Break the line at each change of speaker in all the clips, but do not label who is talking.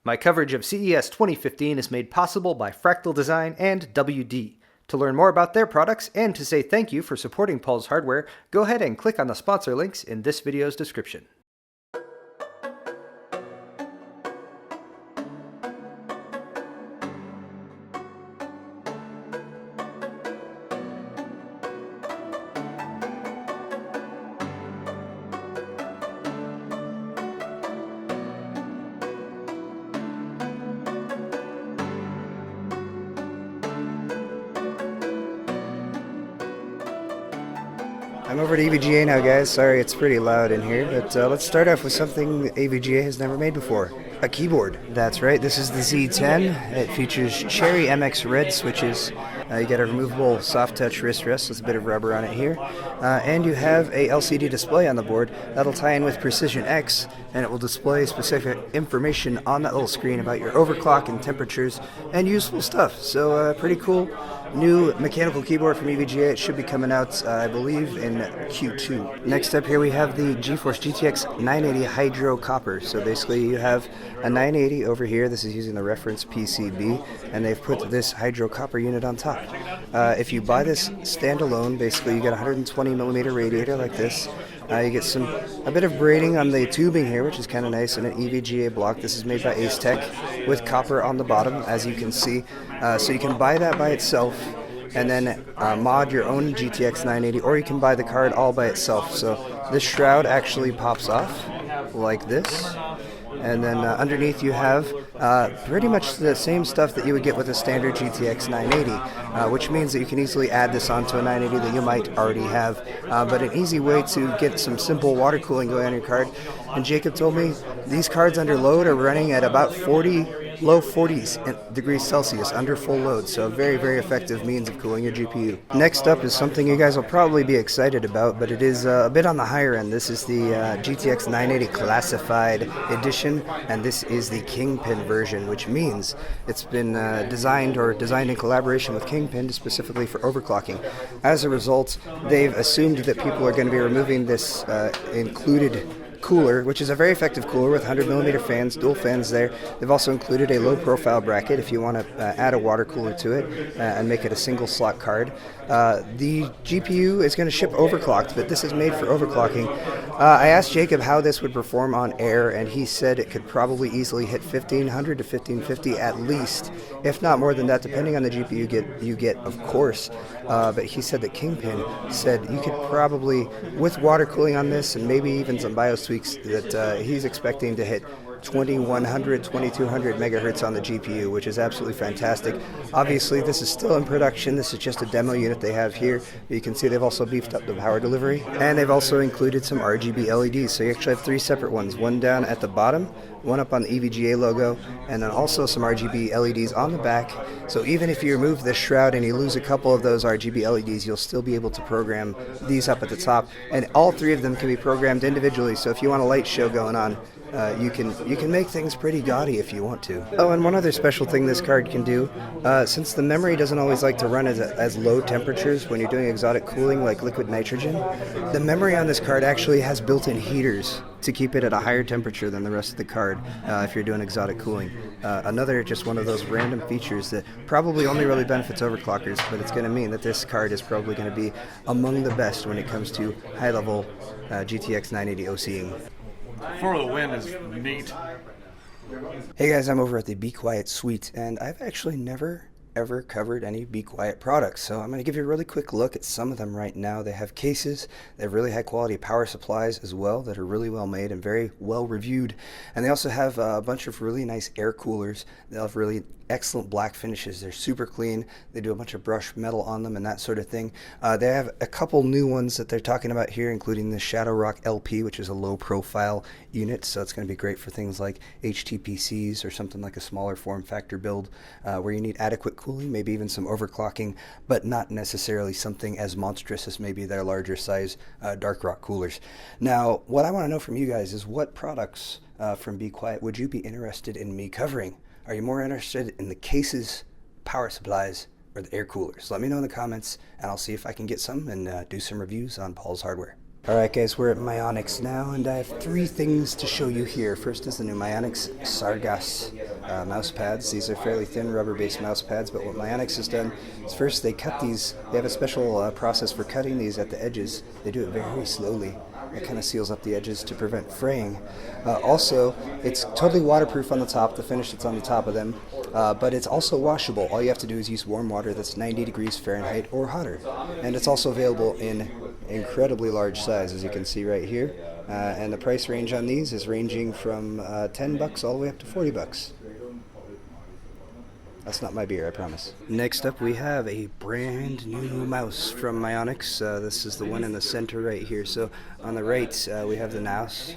My coverage of CES 2015 is made possible by Fractal Design and WD. To learn more about their products and to say thank you for supporting Paul's Hardware, go ahead and click on the sponsor links in this video's description.
I'm over at EVGA now, guys. Sorry it's pretty loud in here, but let's start off with something EVGA has never made before. A keyboard. That's right, this is the Z10. It features Cherry MX Red switches. You get a removable soft touch wrist rest with a bit of rubber on it here. And you have a LCD display on the board that'll tie in with Precision X, and it will display specific information on that little screen about your overclock and temperatures and useful stuff. So pretty cool. New mechanical keyboard from EVGA. It should be coming out, I believe, in Q2. Next up here we have the GeForce GTX 980 Hydro Copper. So basically you have a 980 over here. This is using the reference PCB, and they've put this Hydro Copper unit on top. If you buy this standalone, basically you get a 120 millimeter radiator like this. You get a bit of braiding on the tubing here, which is kind of nice, and an EVGA block. This is made by Ace Tech with copper on the bottom, as you can see. So you can buy that by itself and then mod your own GTX 980, or you can buy the card all by itself. So this shroud actually pops off like this. And then underneath you have pretty much the same stuff that you would get with a standard GTX 980, which means that you can easily add this onto a 980 that you might already have. But an easy way to get some simple water cooling going on your card. And Jacob told me these cards under load are running at about low 40s degrees Celsius under full load, so a very, very effective means of cooling your GPU. Next up is something you guys will probably be excited about, but it is a bit on the higher end. This is the GTX 980 Classified Edition, and this is the Kingpin version, which means it's been designed in collaboration with Kingpin specifically for overclocking. As a result, they've assumed that people are going to be removing this included cooler, which is a very effective cooler with 100 millimeter fans, dual fans there. They've also included a low profile bracket if you want to add a water cooler to it and make it a single slot card. The GPU is going to ship overclocked, but this is made for overclocking. I asked Jacob how this would perform on air, and he said it could probably easily hit 1500 to 1550 at least, if not more than that, depending on the GPU you get, of course. But he said that Kingpin said you could probably, with water cooling on this and maybe even some BIOS tweaks, that he's expecting to hit 2100, 2200 megahertz on the GPU, which is absolutely fantastic. Obviously, this is still in production. This is just a demo unit they have here. You can see they've also beefed up the power delivery, and they've also included some RGB LEDs. So you actually have three separate ones, one down at the bottom, one up on the EVGA logo, and then also some RGB LEDs on the back. So even if you remove this shroud and you lose a couple of those RGB LEDs, you'll still be able to program these up at the top, and all three of them can be programmed individually. So if you want a light show going on, you can make things pretty gaudy if you want to. Oh, and one other special thing this card can do, since the memory doesn't always like to run as low temperatures when you're doing exotic cooling like liquid nitrogen, the memory on this card actually has built-in heaters to keep it at a higher temperature than the rest of the card if you're doing exotic cooling. Another just one of those random features that probably only really benefits overclockers, but it's going to mean that this card is probably going to be among the best when it comes to high-level GTX 980 OCing.
For the Win is neat.
Hey guys, I'm over at the Be Quiet suite, and I've actually never ever covered any Be Quiet products, so I'm going to give you a really quick look at some of them right now. They have cases, they have really high quality power supplies as well that are really well made and very well reviewed, and they also have a bunch of really nice air coolers. They have really excellent black finishes. They're super clean. They do a bunch of brushed metal on them and that sort of thing. They have a couple new ones that they're talking about here, including the Shadow Rock LP, which is a low profile unit, so it's going to be great for things like HTPCs or something like a smaller form factor build where you need adequate cooling, maybe even some overclocking, but not necessarily something as monstrous as maybe their larger size Dark Rock coolers. Now, what I want to know from you guys is what products from Be Quiet would you be interested in me covering? Are you more interested in the cases, power supplies, or the air coolers? Let me know in the comments, and I'll see if I can get some and do some reviews on Paul's Hardware. Alright guys, we're at Mionix now, and I have three things to show you here. First is the new Mionix Sargas mouse pads. These are fairly thin rubber-based mouse pads, but what Mionix has done is first they cut these. They have a special process for cutting these at the edges. They do it very slowly. It kind of seals up the edges to prevent fraying. Also, it's totally waterproof on the top, the finish that's on the top of them, but it's also washable. All you have to do is use warm water that's 90 degrees Fahrenheit or hotter. And it's also available in incredibly large size, as you can see right here. And the price range on these is ranging from $10 all the way up to $40. That's not my beer, I promise. Next up, we have a brand new mouse from Mionix. This is the one in the center right here. So on the right, we have the NAS,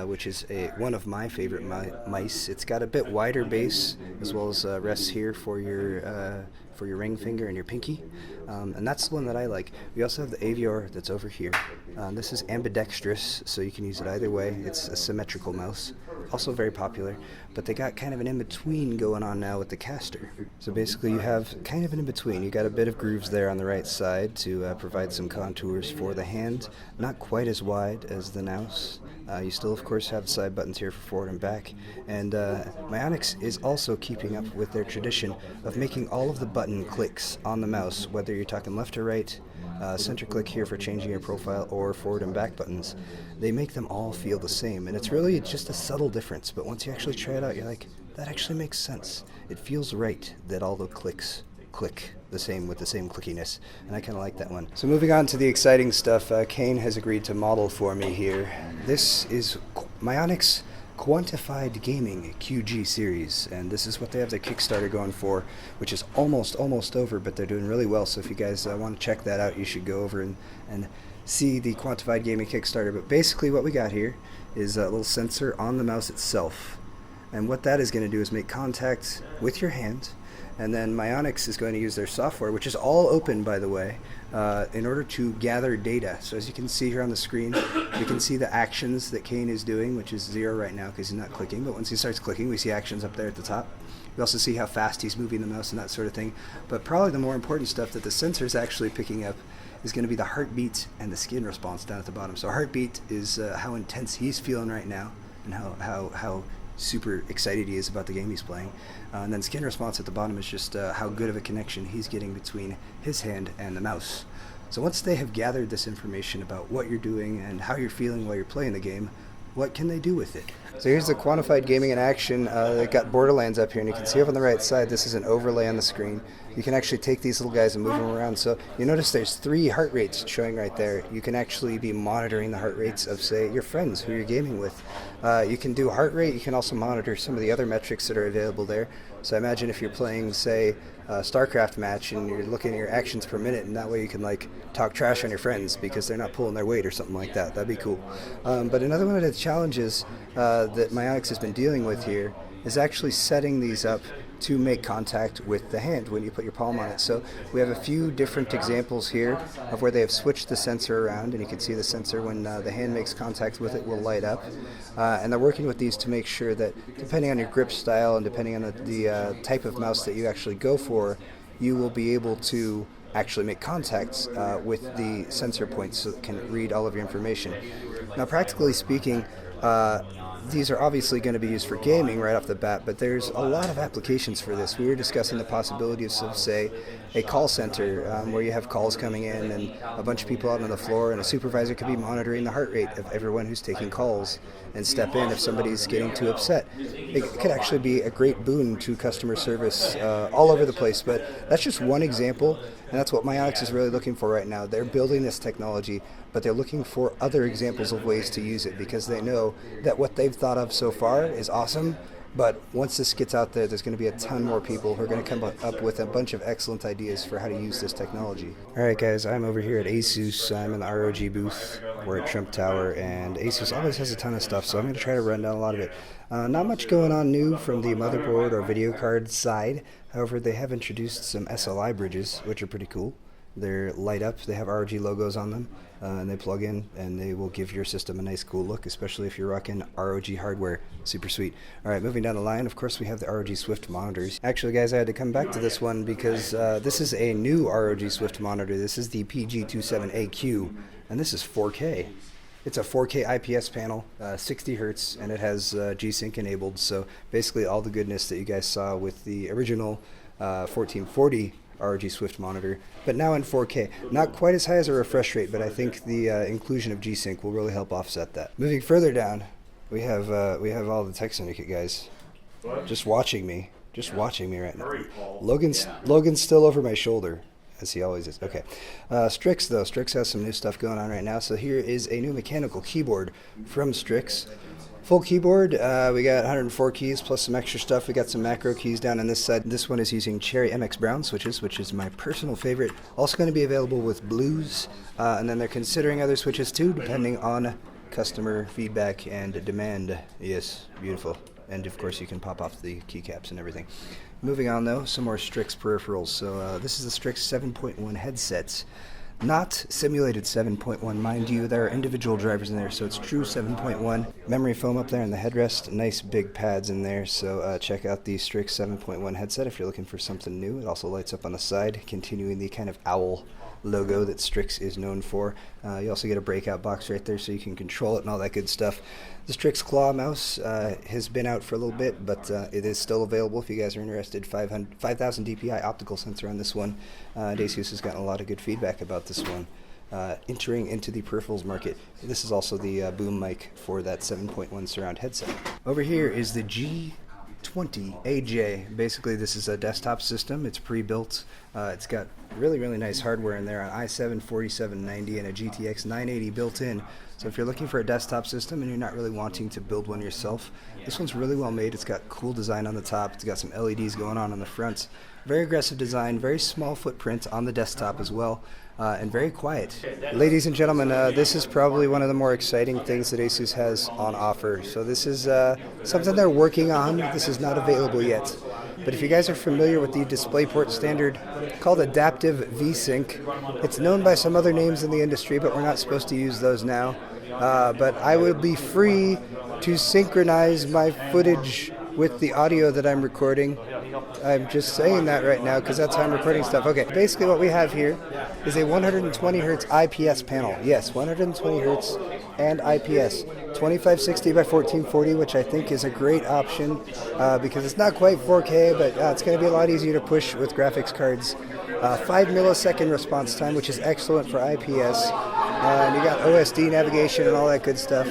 which is one of my favorite mice. It's got a bit wider base, as well as rests here for your ring finger and your pinky. And that's the one that I like. We also have the AVGA that's over here. This is ambidextrous, so you can use it either way. It's a symmetrical mouse. Also very popular, but they got kind of an in-between going on now with the caster. So basically you have kind of an in-between. You got a bit of grooves there on the right side to provide some contours for the hand. Not quite as wide as the mouse. You still, of course, have side buttons here for forward and back. And Mionix is also keeping up with their tradition of making all of the button clicks on the mouse, whether you're talking left or right, center click here for changing your profile, or forward and back buttons. They make them all feel the same, and it's really just a subtle difference, but once you actually try it out, you're like, that actually makes sense. It feels right that all the clicks click the same with the same clickiness, and I kind of like that one. So moving on to the exciting stuff, Kane has agreed to model for me here. This is Mionix Quantified Gaming QG series, and this is what they have their Kickstarter going for, which is almost over, but they're doing really well. So if you guys want to check that out, you should go over and see the Quantified Gaming Kickstarter. But basically what we got here is a little sensor on the mouse itself, and what that is going to do is make contact with your hand. And then Mionix is going to use their software, which is all open, by the way, in order to gather data. So as you can see here on the screen, you can see the actions that Kane is doing, which is 0 right now because he's not clicking. But once he starts clicking, we see actions up there at the top. We also see how fast he's moving the mouse and that sort of thing. But probably the more important stuff that the sensor is actually picking up is going to be the heartbeat and the skin response down at the bottom. So heartbeat is how intense he's feeling right now and how super excited he is about the game he's playing. And then skin response at the bottom is just how good of a connection he's getting between his hand and the mouse. So once they have gathered this information about what you're doing and how you're feeling while you're playing the game, what can they do with it? So here's the Quantified Gaming in action. They got Borderlands up here, and you can see up on the right side, this is an overlay on the screen. You can actually take these little guys and move them around. So you notice there's 3 heart rates showing right there. You can actually be monitoring the heart rates of, say, your friends who you're gaming with. You can do heart rate. You can also monitor some of the other metrics that are available there. So imagine if you're playing, say, a StarCraft match and you're looking at your actions per minute, and that way you can like talk trash on your friends because they're not pulling their weight or something like that. That'd be cool. But another one of the challenges that Mionix has been dealing with here is actually setting these up to make contact with the hand when you put your palm on it. So we have a few different examples here of where they have switched the sensor around, and you can see the sensor when the hand makes contact with it will light up. And they're working with these to make sure that depending on your grip style and depending on the type of mouse that you actually go for, you will be able to actually make contacts with the sensor points so it can read all of your information. Now, practically speaking, these are obviously going to be used for gaming right off the bat, but there's a lot of applications for this. We were discussing the possibilities of, say, a call center where you have calls coming in and a bunch of people out on the floor, and a supervisor could be monitoring the heart rate of everyone who's taking calls and step in if somebody's getting too upset. It could actually be a great boon to customer service all over the place, but that's just one example, and that's what Mionix is really looking for right now. They're building this technology, but they're looking for other examples of ways to use it because they know that what they've thought of so far is awesome, but once this gets out there, there's going to be a ton more people who are going to come up with a bunch of excellent ideas for how to use this technology. Alright guys, I'm over here at ASUS. I'm in the ROG booth. We're at Trump Tower, and ASUS always has a ton of stuff, so I'm going to try to run down a lot of it. Not much going on new from the motherboard or video card side. However, they have introduced some SLI bridges, which are pretty cool. They're light up, they have ROG logos on them, and they plug in and they will give your system a nice cool look, especially if you're rocking ROG hardware. Super sweet. Alright, moving down the line, of course we have the ROG Swift monitors. Actually guys, I had to come back to this one because this is a new ROG Swift monitor. This is the PG27AQ, and this is 4K. It's a 4K IPS panel, 60 hertz, and it has G-Sync enabled. So basically all the goodness that you guys saw with the original 1440 ROG Swift monitor, but now in 4K. Not quite as high as a refresh rate, but I think the inclusion of G-Sync will really help offset that. Moving further down, we have all the Tech Syndicate guys just watching me right now. Logan's still over my shoulder, as he always is. Okay. Strix, though. Strix has some new stuff going on right now. So here is a new mechanical keyboard from Strix. Full keyboard. We got 104 keys plus some extra stuff. We got some macro keys down on this side. This one is using Cherry MX Brown switches, which is my personal favorite. Also going to be available with blues. And then they're considering other switches too, depending on customer feedback and demand. Yes, beautiful. And of course you can pop off the keycaps and everything. Moving on though, some more Strix peripherals. So this is the Strix 7.1 headsets. Not simulated 7.1, mind you. There are individual drivers in there, so it's true 7.1. Memory foam up there in the headrest. Nice big pads in there, so check out the Strix 7.1 headset if you're looking for something new. It also lights up on the side, continuing the kind of owl logo that Strix is known for. You also get a breakout box right there so you can control it and all that good stuff. The Strix Claw mouse has been out for a little bit, but it is still available if you guys are interested. 5,000 DPI optical sensor on this one. ASUS has gotten a lot of good feedback about this one. Entering into the peripherals market. This is also the boom mic for that 7.1 surround headset. Over here is the G20 AJ. Basically, this is a desktop system. It's pre-built. It's got really nice hardware in there, an i7 4790 and a GTX 980 built in. So if you're looking for a desktop system and you're not really wanting to build one yourself, this one's really well made. It's got cool design on the top. It's got some LEDs going on the front. Very aggressive design, very small footprint on the desktop as well, and very quiet. Ladies and gentlemen, this is probably one of the more exciting things that ASUS has on offer. So this is something they're working on. This is not available yet. But if you guys are familiar with the DisplayPort standard called Adaptive V-Sync, it's known by some other names in the industry, but we're not supposed to use those now. But I will be free to synchronize my footage with the audio that I'm recording. I'm just saying that right now because that's how I'm recording stuff. Okay, basically what we have here is a 120 hertz IPS panel. Yes, 120 hertz and IPS. 2560 by 1440, which I think is a great option because it's not quite 4K, but it's going to be a lot easier to push with graphics cards. 5 millisecond response time, which is excellent for IPS. And you got OSD navigation and all that good stuff.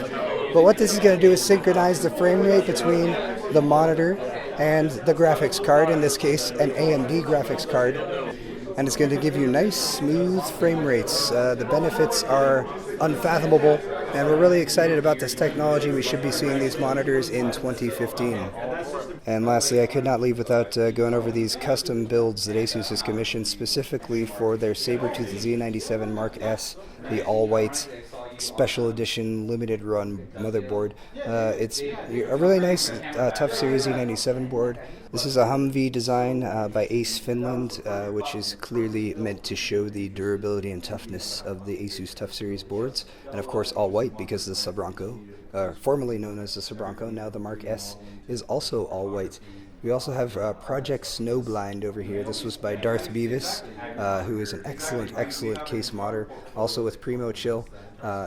But what this is going to do is synchronize the frame rate between the monitor and the graphics card, in this case an AMD graphics card, and it's going to give you nice smooth frame rates. The benefits are unfathomable, and we're really excited about this technology. We should be seeing these monitors in 2015. And lastly, I could not leave without going over these custom builds that ASUS has commissioned specifically for their Sabertooth Z97 Mark S, the all-white special edition limited run motherboard. It's a really nice Tough Series Z97 board. This is a Humvee design by Ace Finland, which is clearly meant to show the durability and toughness of the ASUS Tough Series boards. And of course all white because the Sabranco, formerly known as the Sabranco, now the Mark S, is also all white. We also have Project Snowblind over here. This was by Darth Beavis, who is an excellent case modder, also with Primo Chill.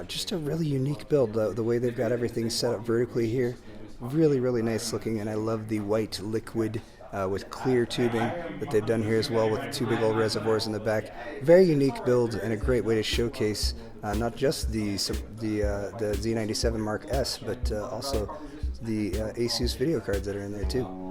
Just a really unique build, the way they've got everything set up vertically here. Really nice looking, and I love the white liquid with clear tubing that they've done here as well, with two big old reservoirs in the back. Very unique build and a great way to showcase not just the Z97 Mark S, but also the ASUS video cards that are in there too.